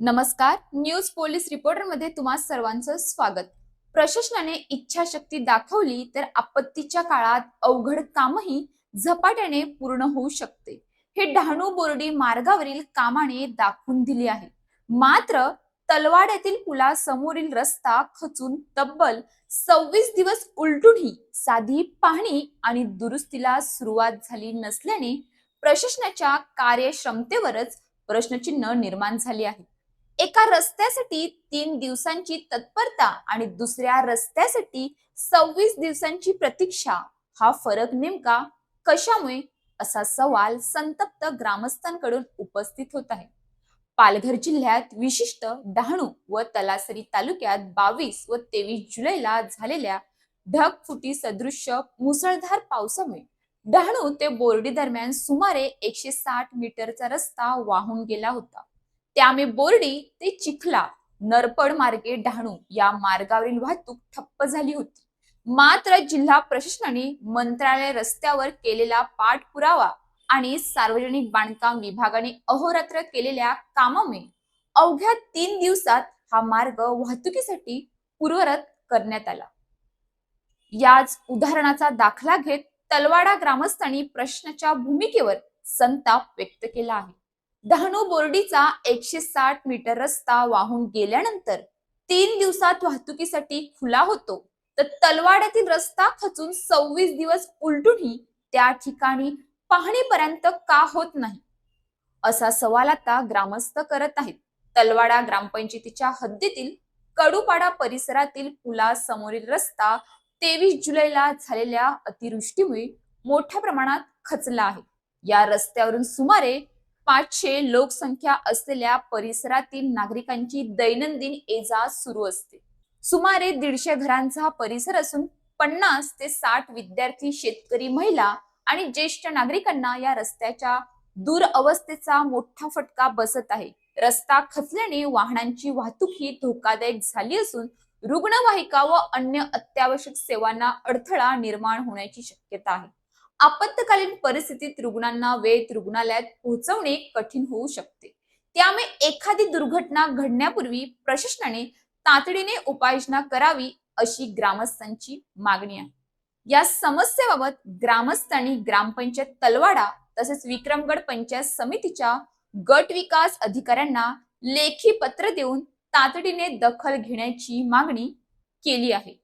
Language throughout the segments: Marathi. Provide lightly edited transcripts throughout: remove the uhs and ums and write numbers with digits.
नमस्कार. न्यूज पोलीस रिपोर्टर मध्ये तुम्हा सर्वांचं स्वागत. प्रशासनाने इच्छाशक्ती दाखवली तर आपत्तीच्या काळात अवघड कामही झपाट्याने पूर्ण होऊ शकते. हे डहाणू बोर्डी मार्गावरील कामाने दाखवून दिले आहे. मात्र तलवाड्यातील पुलासमोरील रस्ता खचून तब्बल 26 दिवस उलटूनही साधी पाहणी आणि दुरुस्तीला सुरुवात झाली नसल्याने प्रशासनाच्या कार्यक्षमतेवरच प्रश्नचिन्ह निर्माण झाले आहे. एका रस्त्यासाठी 3 दिवसांची तत्परता आणि दुसऱ्या रस्त्यासाठी 26 दिवसांची प्रतीक्षा, हा फरक नेमका कशामुळे, असा सवाल संतप्त ग्रामस्थांकडून उपस्थित होत आहे. पालघर जिल्ह्यात विशिष्ट डहाणू व तलासरी तालुक्यात 22 व 23 जुलैला झालेल्या ढगफुटी सदृश्य मुसळधार पावसामुळे डहाणू ते बोर्डी दरम्यान सुमारे 160 मीटरचा रस्ता वाहून गेला होता. त्यामुळे बोर्डी ते चिखला नरपड मार्गे डहाणू या मार्गावरील वाहतूक ठप्प झाली होती. मात्र जिल्हा प्रशासनाने मंत्रालय रस्त्यावर केलेला पाठपुरावा आणि सार्वजनिक बांधकाम विभागाने अहोरात्र केलेल्या कामामुळे अवघ्या 3 दिवसात हा मार्ग वाहतुकीसाठी पूर्ववत करण्यात आला. याच उदाहरणाचा दाखला घेत तलवाडा ग्रामस्थांनी प्रशासनाच्या भूमिकेवर संताप व्यक्त केला आहे. डहाणू बोर्डीचा 160 मीटर रस्ता वाहून गेल्यानंतर 3 दिवसात वाहतुकीसाठी खुला होतो, तर तलवाड्यातील रस्ता खचून 26 दिवस उलटूनही त्या ठिकाणी पाहणीपर्यंत का होत नाही, असा सवाल आता ग्रामस्थ करत आहेत. तलवाडा ग्रामपंचायतीच्या हद्दीतील कडूपाडा परिसरातील पुलासमोरील रस्ता 23 जुलैला झालेल्या अतिवृष्टीमुळे मोठ्या प्रमाणात खचला आहे. या रस्त्यावरून सुमारे 500 लोकसंख्या असलेल्या परिसरातील नागरिकांची दैनंदिन ये-जा सुरू असते. सुमारे 150 घरांचा परिसर असून 50 ते 60 विद्यार्थी, शेतकरी, महिला आणि ज्येष्ठ नागरिकांना या रस्त्याच्या दुरवस्थेचा मोठा फटका बसत आहे. रस्ता खचल्याने वाहनांची वाहतूक ही धोकादायक झाली असून रुग्णवाहिका व अन्य अत्यावश्यक सेवांना अडथळा निर्माण होण्याची शक्यता आहे. आपत्कालीन परिस्थितीत रुग्णांना वेळेत रुग्णालयात पोहोचवणे कठीण होऊ शकते. त्यामुळे एखादी दुर्घटना घडण्यापूर्वी प्रशासनाने तातडीने उपाययोजना करावी, अशी ग्रामस्थांची मागणी आहे. या समस्येबाबत ग्रामस्थांनी ग्रामपंचायत तलवाडा तसेच विक्रमगड पंचायत समितीच्या गट विकास अधिकाऱ्यांना लेखी पत्र देऊन तातडीने दखल घेण्याची मागणी केली आहे.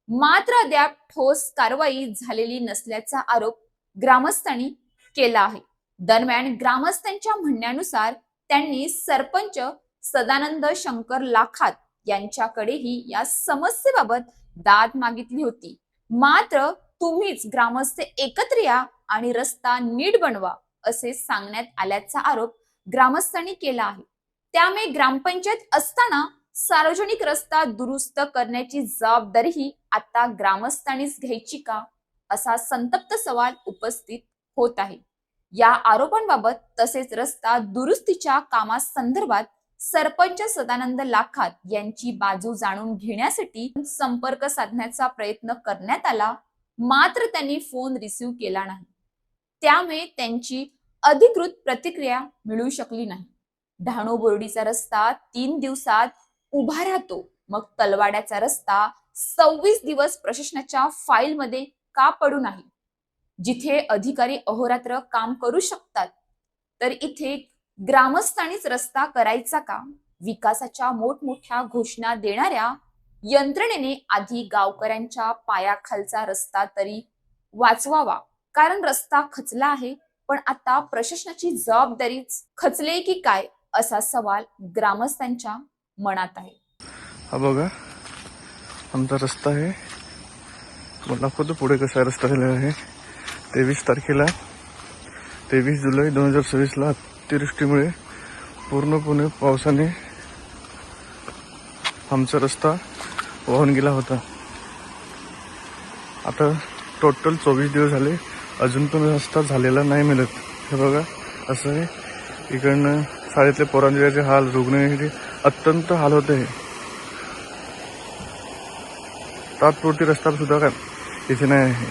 मात्र अद्याप ठोस कारवाई झालेली नसल्याचा आरोप ग्रामस्थांनी केला आहे. दरम्यान ग्रामस्थांच्या म्हणण्यानुसार त्यांनी सरपंच सदानंद शंकर लाखात यांच्याकडेही या समस्येबाबत दाद मागितली होती. मात्र तुम्हीच ग्रामस्थ एकत्र या आणि रस्ता नीट बनवा, असे सांगण्यात आल्याचा आरोप ग्रामस्थांनी केला आहे. त्यामुळे ग्रामपंचायत असताना सार्वजनिक रस्ता दुरुस्त करण्याची जबाबदारीही आता ग्रामस्थांनीच घ्यायची का, असा संतप्त सवाल उपस्थित होत आहे. या आरोपांबाबत तसेच रस्ता दुरुस्तीच्या कामासंदर्भात सरपंच सदानंद लाखात यांची बाजू जाणून घेण्यासाठी संपर्क साधण्याचा प्रयत्न करण्यात आला, मात्र त्यांनी फोन रिसीव्ह केला नाही. त्यामुळे त्यांची अधिकृत प्रतिक्रिया मिळू शकली नाही. डहाणू बोर्डीचा रस्ता 3 दिवसात उभा राहतो, मग तलवाड्याचा रस्ता 26 दिवस प्रशासनाच्या फाईलमध्ये का पडू नाही? जिथे अधिकारी अहोरात्र काम करू शकतात, तर इथे ग्रामस्थांनीच रस्ता करायचा का? विकासाच्या मोठमोठ्या घोषणा देणाऱ्या यंत्रणेने आधी गावकऱ्यांच्या पायाखालचा रस्ता तरी वाचवावा, कारण रस्ता खचला आहे. पण आता प्रशासनाची जबाबदारीच खचले की काय, असा सवाल ग्रामस्थांच्या मनात आहे. हा बघा आमचा रस्ता आहे. मला दाखवतो पुढे कसा रस्ता झालेला आहे. 23 जुलै 2026 अतिवृष्टीमुळे पूर्णपणे पावसाने आमचा रस्ता वाहून गेला होता. आता टोटल 24 दिवस झाले, अजून पण रस्ता झालेला नाही मिळत. हे बघा असं आहे. इकडनं शाळेतले पोरांचे हाल, रुग्णांचे अत्यंत हाल होत आहे. तात्पुरती रस्ता सुद्धा काय इथे नाही आहे.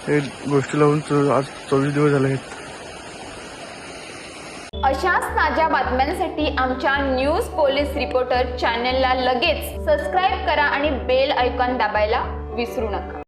हे गोष्टी लावून आज 24 दिवस झाले आहेत. अशाच ताज्या बातम्यांसाठी आमच्या न्यूज पोलीस रिपोर्टर चॅनलला लगेच सबस्क्राईब करा आणि बेल आयकॉन दाबायला विसरू नका.